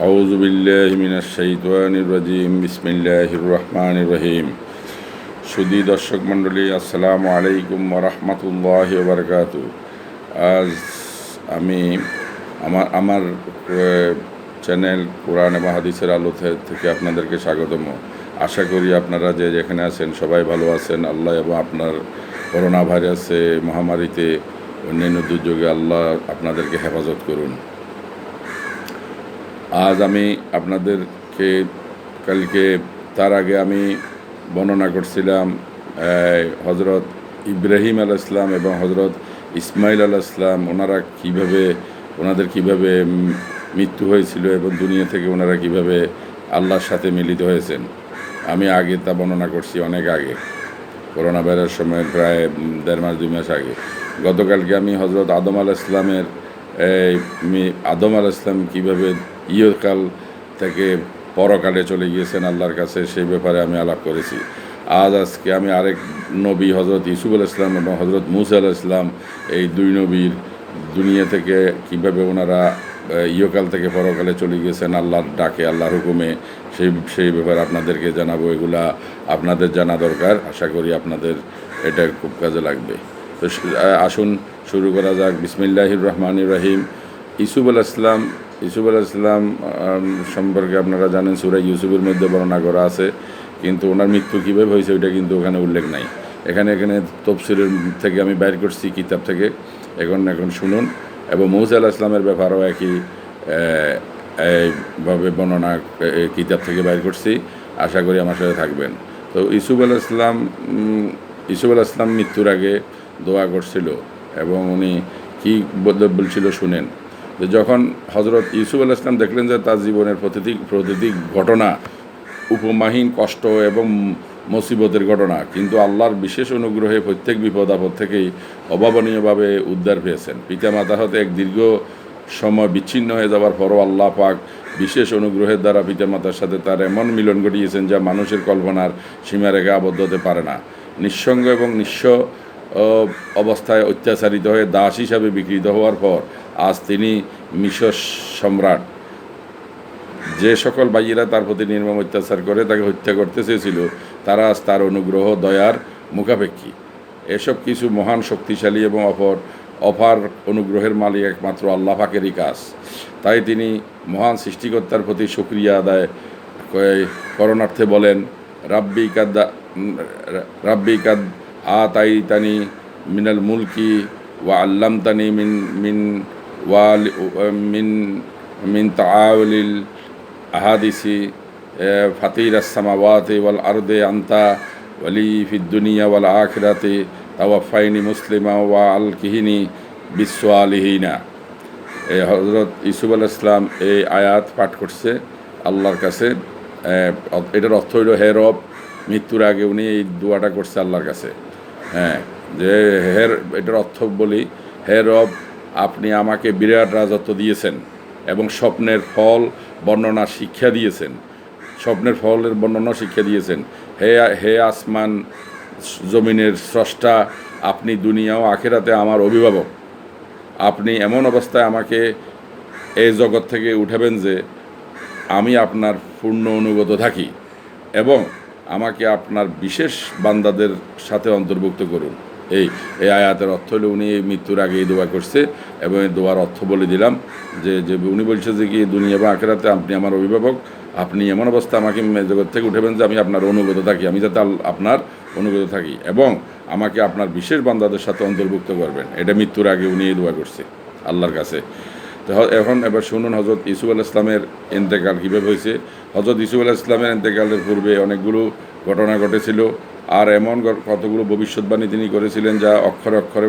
আউযু বিল্লাহি মিনাশ শাইতানির রাজিম বিসমিল্লাহির রহমানির রহিম। সুধী দর্শক মণ্ডলী, আসসালামু আলাইকুম ওয়া রাহমাতুল্লাহি ওয়া বারাকাতুহু। আজ আমি আমার চ্যানেল কোরআন এবং হাদিসের আলো থেকে আপনাদেরকে স্বাগতম। আশা করি আপনারা যে যেখানে আছেন সবাই ভালো আছেন। আল্লাহ এবং আপনার করোনা ভাইরাসে মহামারীতে অন্যান্য দুর্যোগে আল্লাহ আপনাদেরকে হেফাজত করুন। আজ আমি আপনাদেরকে তার আগে আমি বর্ণনা করছিলাম হজরত ইব্রাহিম আলাইহিস সালাম এবং হজরত ইসমাইল আলাইহিস সালাম ওনাদের কীভাবে মৃত্যু হয়েছিল এবং দুনিয়া থেকে ওনারা কীভাবে আল্লাহর সাথে মিলিত হয়েছেন। আমি আগে তা বর্ণনা করছি, অনেক আগে, করোনা ভাইরাস সময় প্রায় 1.5 মাস 2 মাস আগে। গতকালকে আমি হজরত আদম আলাইহিস সালামের আদম আলাইহিস সালাম কীভাবে ইহকাল থেকে পরকালে চলে গিয়েছেন আল্লাহর কাছে, সেই ব্যাপারে আমি আলাপ করেছি। আজকে আমি আরেক নবী হজরত ইউসুফ আলাইহিস সালাম এবং হজরত মুসা আলাইহিস সালাম, এই দুই নবীর দুনিয়া থেকে কীভাবে ওনারা ইহকাল থেকে পরকালে চলে গিয়েছেন আল্লাহর ডাকে, আল্লাহর হুকুমে, সেই ব্যাপারে আপনাদেরকে জানাবো। এগুলা আপনাদের জানা দরকার। আশা করি আপনাদের এটা খুব কাজে লাগবে। তো আসুন শুরু করা যাক। বিসমিল্লাহির রহমানির রহিম। ইউসুফ আলাইহিস সালাম সম্পর্কে আপনারা জানেন, সূরা ইউসুফের মধ্যে বর্ণনা করা আছে, কিন্তু ওনার মৃত্যু কীভাবে হয়েছে ওইটা কিন্তু ওখানে উল্লেখ নাই। এখানে তাফসীরের থেকে আমি বাইর করছি, কিতাব থেকে। এখন শুনুন। এবং মূসা আলাইহিস সালামের ব্যাপারেও এইভাবে বর্ণনা কিতাব থেকে বাইর করছি। আশা করি আমার সাথে থাকবেন। তো ইউসুফ আলাইহিস সালাম মৃত্যুর আগে দোয়া করছিল এবং উনি কী বলছিল শুনেন। যে যখন হজরত ইউসুফ আলাইহিস সালাম দেখলেন যে তার জীবনের প্রতিটি ঘটনা উপমাহীন কষ্ট এবং মুসিবতের ঘটনা, কিন্তু আল্লাহর বিশেষ অনুগ্রহে প্রত্যেক বিপদ আপদ থেকেই অভাবনীয়ভাবে উদ্ধার পেয়েছেন। পিতামাতা হতে এক দীর্ঘ সময় বিচ্ছিন্ন হয়ে যাওয়ার পরও আল্লাহ পাক বিশেষ অনুগ্রহের দ্বারা পিতামাতার সাথে তার এমন মিলন ঘটিয়েছেন যা মানুষের কল্পনার সীমারেখা আবদ্ধ হতে পারে না। নিঃসঙ্গ এবং নিঃস্ব অবস্থায় অত্যাচারিত হয়ে দাস হিসাবে বিকৃত হওয়ার পর আজ তিনি মিশর সম্রাট। যে সকল ভাইয়েরা তার প্রতি নির্মম অত্যাচার করে তাকে হত্যা করতে চেয়েছিল, তারা আজ তার অনুগ্রহ দয়ার মুখাপেক্ষী। এসব কিছু মহান, শক্তিশালী এবং অপার অনুগ্রহের মালিক একমাত্র আল্লাহ পাকেরই কাজ। তাই তিনি মহান সৃষ্টিকর্তার প্রতি শুকরিয়া আদায় করণার্থে বলেন, রাব্বি কাদ আতাইতানি মিনাল মুলকি ওয়া আল্লামতানি মিন তাআউলিল আহাদিসি ফাতিরাস সামাওয়াতি ওয়াল আরদি আনতা ওয়ালি ফিদ দুনিয়া ওয়াল আখিরাতি তাওয়াফাইনি মুসলিমা ওয়া আলকিহিনি বিসসালিহিনা। এই হজরত ইউসুফ আলাইহিস সালাম এই আয়াত পাঠ করছে আল্লাহর কাছে। এটার অর্থ হইল, হে রব, মৃত্যুর আগে উনি এই দোয়াটা করছে আল্লাহর কাছে। যে এটার অর্থ বলি, হে রব, আপনি আমাকে বিরাট রাজত্ব দিয়েছেন এবং স্বপ্নের ফলের বর্ণনা শিক্ষা দিয়েছেন। হে আসমান জমিনের স্রষ্টা, আপনি দুনিয়া ও আখিরাতে আমার অভিভাবক। আপনি এমন অবস্থায় আমাকে এই জগৎ থেকে উঠাবেন যে আমি আপনার পূর্ণ অনুগত থাকি এবং আমাকে আপনার বিশেষ বান্দাদের সাথে অন্তর্ভুক্ত করুন। এই আয়াতের অর্থ হলো, উনি এই মৃত্যুর আগে এই দোয়া করছে এবং এই দোয়ার অর্থ বলে দিলাম। যে উনি বলছে যে কি, দুনিয়া বা আখিরাতে আপনি আমার অভিভাবক, আপনি এমন অবস্থা আমাকে জগৎ থেকে উঠাবেন যে আমি আপনার অনুগত থাকি, আমি যাতে আপনার অনুগত থাকি এবং আমাকে আপনার বিশেষ বান্দাদের সাথে অন্তর্ভুক্ত করবেন। এটা মৃত্যুর আগে উনি এই দোয়া করছে আল্লাহর কাছে। তো এবার শুনুন হজরত ইউসুফ আলাইহিস সালামের ইন্তেকাল কীভাবে হয়েছে। হজরত ইউসুফ আলাইহিস সালামের ইন্তেকালের পূর্বে অনেকগুলো ঘটনা ঘটেছিল, আর এমন কতগুলো ভবিষ্যৎবাণী তিনি করেছিলেন যা অক্ষরে অক্ষরে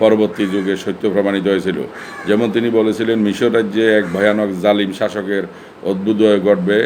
পরবর্তী যুগে সত্য প্রমাণিত হয়েছিল। যেমন তিনি বলেছিলেন, মিশর রাজ্যে এক ভয়ানক জালিম শাসকের অদ্ভুতোদয় ঘটবে,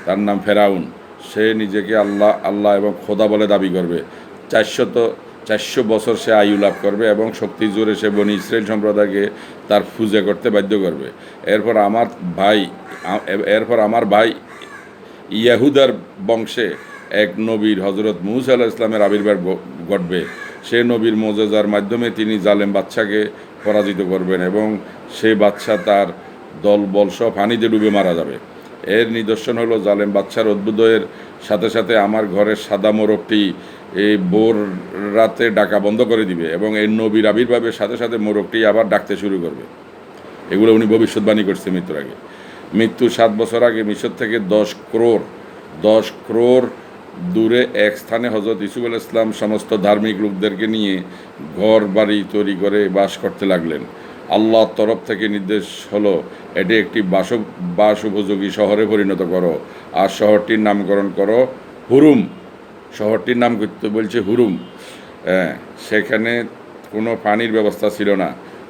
তার নাম ফেরাউন। সে নিজেকে আল্লাহ এবং খোদা বলে দাবি করবে। 400 বছর সে আয়ু লাভ করবে এবং শক্তি জোরে সে বনি ইসরাইল সম্প্রদায়কে তার পূজা করতে বাধ্য করবে। এরপর আমার ভাই ইয়াহুদার বংশে এক নবীর হজরত মুসা আলাইহিস সালামের আবির্ভাব ঘটবে। সে নবীর মোজেজার মাধ্যমে তিনি জালেম বাদশাকে পরাজিত করবেন এবং সে বাদশা তার দল বল সহ পানিতে ডুবে মারা যাবে। এর নিদর্শন হলো জালেম বাদশার অদ্ভুতের সাথে সাথে আমার ঘরের সাদা মোরগটি এই বোর রাতে ডাকা বন্ধ করে দিবে এবং এই নবীর আবির্ভাবের সাথে সাথে মোরগটি আবার ডাকতে শুরু করবে। এগুলো উনি ভবিষ্যৎবাণী করছে মৃত্যুর আগে। মৃত্যু 7 বছর আগে মিশর থেকে 10 ক্রোড় দূরে এক স্থানে হজরত ইউসুফ আলাইহিস সালাম সমস্ত ধার্মিক লোকদেরকে নিয়ে ঘর বাড়ি তৈরি করে বাস করতে লাগলেন। আল্লাহর তরফ থেকে নির্দেশ হলো, এটি একটি বাস উপযোগী শহরে পরিণত করো, আর শহরটির নামকরণ করো হুরুম। শহরটির নাম করতে বলছে হুরুম। হ্যাঁ, সেখানে কোনো পানির ব্যবস্থা ছিল না।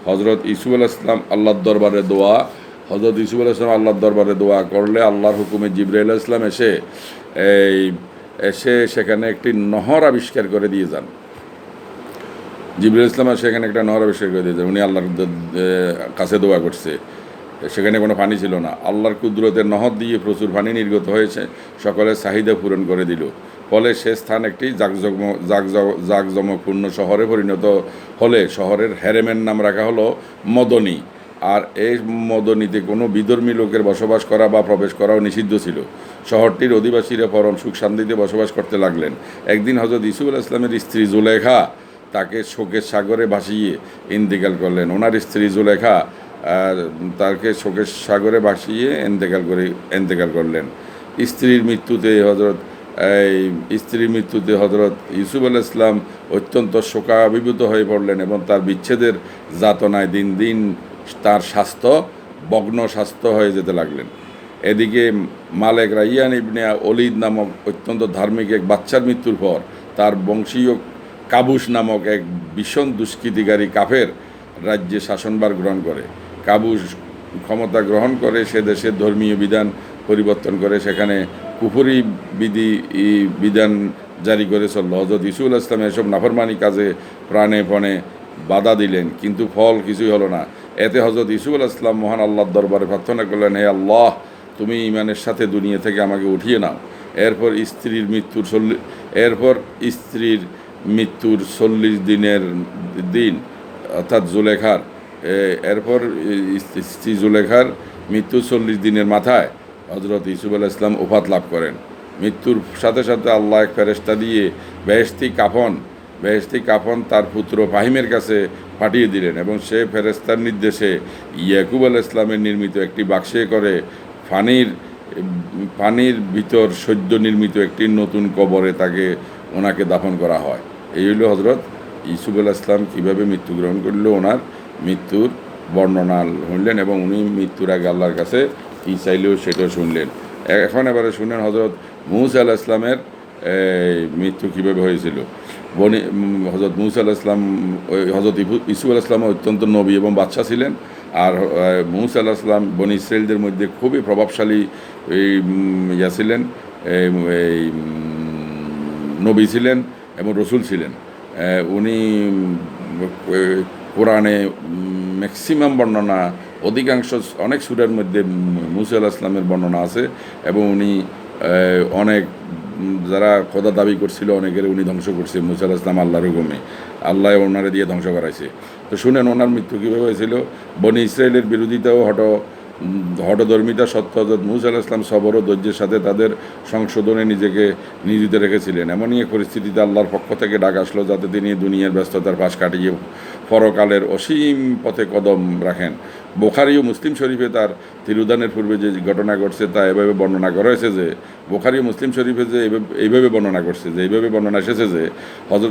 হজরত ইউসুফ আলাইহিস সালাম আল্লাহর দরবারে দোয়া হজরত ইউসুফ আলাইহিস সালাম আল্লাহর দরবারে দোয়া করলে আল্লাহর হুকুমে জিবরাইল আলাইহিস সালাম এসে সেখানে একটি নহর আবিষ্কার করে দিয়ে যান। জিবরাইল ইসলাম সেখানে একটা নহর আবিষ্কার করে দিয়ে যান। উনি আল্লাহর কাছে দোয়া করছে। সেখানে কোনো পানি ছিল না। আল্লাহর কুদরতের নহর দিয়ে প্রচুর পানি নির্গত হয়েছে, সকলের চাহিদা পূরণ করে দিল। ফলে সে স্থান একটি জাঁকজমকপূর্ণ শহরে পরিণত হলে শহরের হেরেমের নাম রাখা হলো মদনী। আর এই মদনীতে কোনো বিধর্মী লোকের বসবাস করা বা প্রবেশ করাও নিষিদ্ধ ছিল। শহরটির অধিবাসীরা পরম সুখ শান্তিতে বসবাস করতে লাগলেন। একদিন হজরত ইউসুফ আলাইহিস সালামের স্ত্রী জুলেখা তাকে শোকের সাগরে ভাসিয়ে ইন্তেকাল করলেন। ওনার স্ত্রী জুলেখা তাকে শোকের সাগরে ভাসিয়ে ইন্তেকাল করলেন। স্ত্রীর মৃত্যুতে হজরত ইউসুফ আলাইহিস সালাম অত্যন্ত শোকাভিভূত হয়ে পড়লেন এবং তার বিচ্ছেদের যাতনায় দিন দিন তার স্বাস্থ্য হয়ে যেতে লাগলেন। এদিকে মালেক রাইয়ান ইবনে ওলিদ নামক অত্যন্ত ধার্মিক এক বাচ্চার মৃত্যুর পর তার বংশীয় কাবুস নামক এক ভীষণ দুষ্কৃতিকারী কাফের রাজ্যে শাসনভার গ্রহণ করে। কাবুস ক্ষমতা গ্রহণ করে সে দেশের ধর্মীয় বিধান পরিবর্তন করে সেখানে কুফরি বিধান জারি করে চলল। হজরত ইউসুফ আলাইহিস সালাম এসব নাফরমানি কাজে প্রাণে বাধা দিলেন, কিন্তু ফল কিছুই হলো না। এতে হজরত ইউসুফ আলাইহিস সালাম মহান আল্লাহর দরবারে প্রার্থনা করলেন, হে আল্লাহ, তুমি ঈমানের সাথে দুনিয়া থেকে আমাকে উঠিয়ে নাও। এরপর স্ত্রীর মৃত্যুর 40 দিনের দিন অর্থাৎ স্ত্রী জুলেখার মৃত্যুর 40 দিনের মাথায় হজরত ইউসুফ আলাইহিস সালাম ওফাত লাভ করেন। মৃত্যুর সাথে সাথে আল্লাহ এক ফেরেশতা দিয়ে বেহেশতি কাফন তার পুত্র ফাহিমের কাছে পাঠিয়ে দিলেন এবং সে ফেরেশতার নির্দেশে ইয়াকুব আলাইহিস সালামের নির্মিত একটি বাক্সে করে পানির ভিতর সদ্য নির্মিত একটি নতুন কবরে ওনাকে দাফন করা হয়। এই হলো হজরত ইউসুফ আলাইহিস সালাম কীভাবে মৃত্যুগ্রহণ করল, ওনার মৃত্যুর বর্ণনা শুনলেন এবং উনি মৃত্যুর আগে আল্লাহর কাছে কী চাইলেও সেটাও শুনলেন। এবারে শুনেন হজরত মুসা আলাইহিস সালামের মৃত্যু কীভাবে হয়েছিল। হজরত মুসা আলাইহিস সালাম হজরত ইউসুফ আলাইহিস সালাম অত্যন্ত নবী এবং বাদশা ছিলেন। আর মুসা আলাইহিস সালাম বনি ইসরাঈলদের মধ্যে খুবই প্রভাবশালী ছিলেন, নবী ছিলেন এবং রসুল ছিলেন। উনি কোরআনে ম্যাক্সিমাম বর্ণনা, অধিকাংশ অনেক সূরার মধ্যে মুসা আলাইহিস সালামের বর্ণনা আছে এবং উনি অনেক যারা খোদা দাবি করছিল অনেকের উনি ধ্বংস করছে। মুসা আলাইহিস সালাম আল্লাহর হুকুমে, আল্লাহ ওনারে দিয়ে ধ্বংস করাইছে। তো শুনেন ওনার মৃত্যু কীভাবে হয়েছিল। বনি ইসরাঈলের বিরোধিতাও হঠধর্মিতা সত্ত্বেও হযরত মুসা আলাইহিস সালাম সবর ও ধৈর্যের সাথে তাদের সংশোধনে নিজেকে নিয়োজিত রেখেছিলেন। এমনই এক পরিস্থিতিতে আল্লাহর পক্ষ থেকে ডাক আসলো যাতে তিনি দুনিয়ার ব্যস্ততার পাশ কাটিয়ে পরকালের অসীম পথে কদম রাখেন। বুখারী ও মুসলিম শরীফে তার তিরুদানের পূর্বে যে ঘটনা ঘটছে তা এভাবে বর্ণনা করা হয়েছে যে বুখারী ও মুসলিম শরীফে যে এইভাবে বর্ণনা এসেছে যে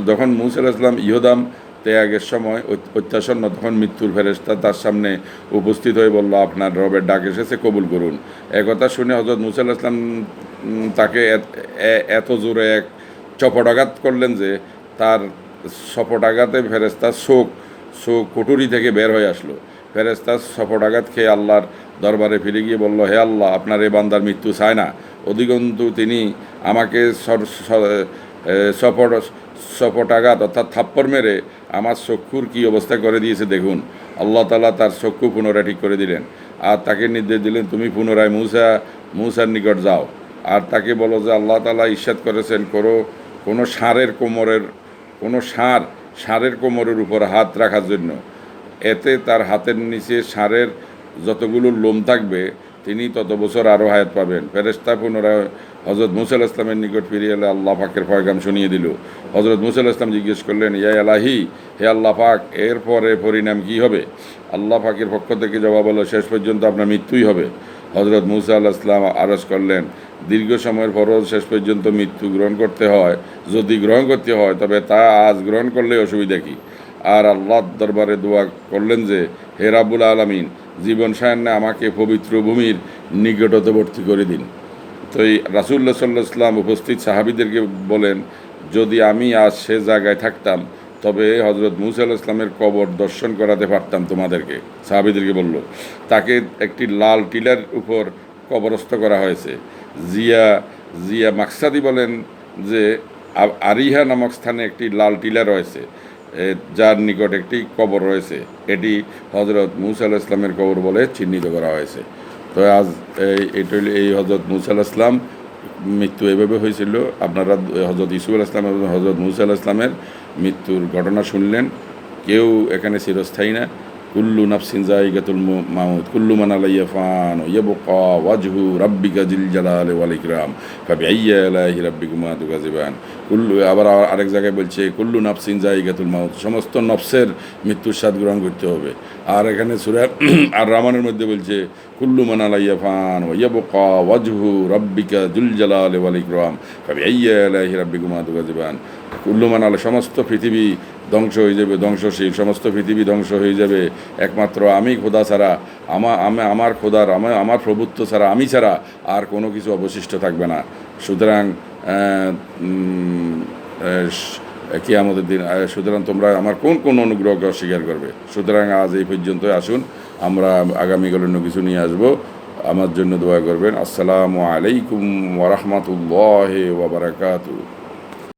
যখন মুসা আলাইহিস সালাম ইহদাম ত্যাগের সময় অত্যাসন্ন, তখন মৃত্যুর ফেরেশতা তার সামনে উপস্থিত হয়ে বলল, আপনার রবের ডাক এসেছে, কবুল করুন। একথা শুনে হযরত মুসা আলাইহিস সালাম তাকে এত জোরে এক চপটাঘাত করলেন যে তার চপটাঘাতে ফেরেশতার চোখ কুঠুরি থেকে বের হয়ে আসলো। ফেরেশতা চপটাঘাত খেয়ে আল্লাহর দরবারে ফিরে গিয়ে বলল, হে আল্লাহ, আপনার এ বান্দার মৃত্যু চায় না, অধিকন্তু তিনি আমাকে চপটাঘাত অর্থাৎ থাপ্পড় মেরে আমার চক্ষুর কী অবস্থা করে দিয়েছে দেখুন। আল্লাহ তাআলা তার চক্ষু পুনরায় ঠিক করে দিলেন আর তাকে নির্দেশ দিলেন, তুমি পুনরায় মুসার নিকট যাও আর তাকে বলো যে আল্লাহ তাআলা ইরশাদ করেছেন, কোনো ষাঁড়ের কোমরের উপর হাত রাখার জন্য। এতে তার হাতের নিচে ষাঁড়ের যতগুলো লোম থাকবে তিনি তত বছর আরও হায়াত পাবেন। ফেরেশতা পুনরায় হজরত মুসা আলাইহিস সালামের নিকট ফিরে এলে আল্লাহ পাকের পয়গাম শুনিয়ে দিল। হজরত মুসা আলাইহিস সালাম জিজ্ঞেস করলেন, ইয়া এলাহি, হে আল্লাহ পাক, এরপরে পরিণাম কি হবে? আল্লাহ পাকের পক্ষ থেকে জবাব হলো, শেষ পর্যন্ত আপনার মৃত্যুই হবে। হজরত মুসা আলাইহিস সালাম আরজ করলেন, দীর্ঘ সময়ের পরও শেষ পর্যন্ত মৃত্যু গ্রহণ করতে হয়, যদি গ্রহণ করতে হয় তবে তা আজ গ্রহণ করলে অসুবিধা কী? আর আল্লাহর দরবারে দোয়া করলেন যে, হে রাব্বুল আলামিন, জীবন সায়ান্নে আমাকে পবিত্র ভূমির নিকটবর্তী করে দিন। তো এই রাসূলুল্লাহ সাল্লাল্লাহু আলাইহি ওয়াসাল্লাম উপস্থিত সাহাবীদেরকে বলেন, যদি আমি আজ সে জায়গায় থাকতাম তবে হজরত মুসা আলাইহিস সালামের কবর দর্শন করাতে পারতাম তোমাদেরকে। সাহাবীদেরকে বলল, তাকে একটি লাল টিলার উপর কবরস্থ করা হয়েছে। জিয়া জিয়া মাকসাদি বলেন যে আরিহা নামক স্থানে একটি লাল টিলা রয়েছে, যার নিকট একটি কবর রয়েছে। এটি হজরত মুসা আলাইহিস সালামের কবর বলে চিহ্নিত করা হয়েছে। তো আজ এই হজরত মুসা আলাইহিস সালাম মৃত্যু এভাবে হয়েছিল। আপনারা হজরত ইউসুফ আলাইহিস সালাম এবং হজরত মুসা আলাইহিস সালামের মৃত্যুর ঘটনা শুনলেন। কেউ এখানে চিরস্থায়ী না। কুল্লু নাফসিন যায়িকাতুল মাউত, কুল্লু মান আলাইহা ফান, ইয়াবকা ওয়াজহু রাব্বিকা যিল জালালি ওয়াল ইকরাম, ফাবিআইয়ি আলাইহি রাব্বিকুমা তুকাযিবান। কুল্লু, আবার আরেক জায়গায় বলছে কুল্লু নাফসিন যায়িকাতুল মাউত, সমস্ত নফসের মৃত্যুর স্বাদ গ্রহণ করতে হবে। আর এখানে সূরা আর রহমানের মধ্যে বলছে কুল্লু মান আলাইহা ফান, ইয়াবকা ওয়াজহু রাব্বিকা যুল জালালি ওয়াল ইকরাম, ফাবিআইয়ি আলাইহি রাব্বিকুমা তুকাযিবান। কুল্লু মান আলা, সমস্ত পৃথিবী ধ্বংস হয়ে যাবে, ধ্বংসশীল সমস্ত পৃথিবী ধ্বংস হয়ে যাবে, একমাত্র আমি খোদা ছাড়া, আমার খোদার আমার প্রভুত্ব ছাড়া, আমি ছাড়া আর কোনো কিছু অবশিষ্ট থাকবে না। সুতরাং কিয়ামতের দিন, সুতরাং তোমরা আমার কোন অনুগ্রহকে অস্বীকার করবে? সুতরাং আজ এই পর্যন্ত। আসুন আমরা আগামীকাল অন্য কিছু নিয়ে আসবো। আমার জন্য দোয়া করবেন। আসসালামু আলাইকুম ওয়া রাহমাতুল্লাহি ওয়া বারাকাতুহু।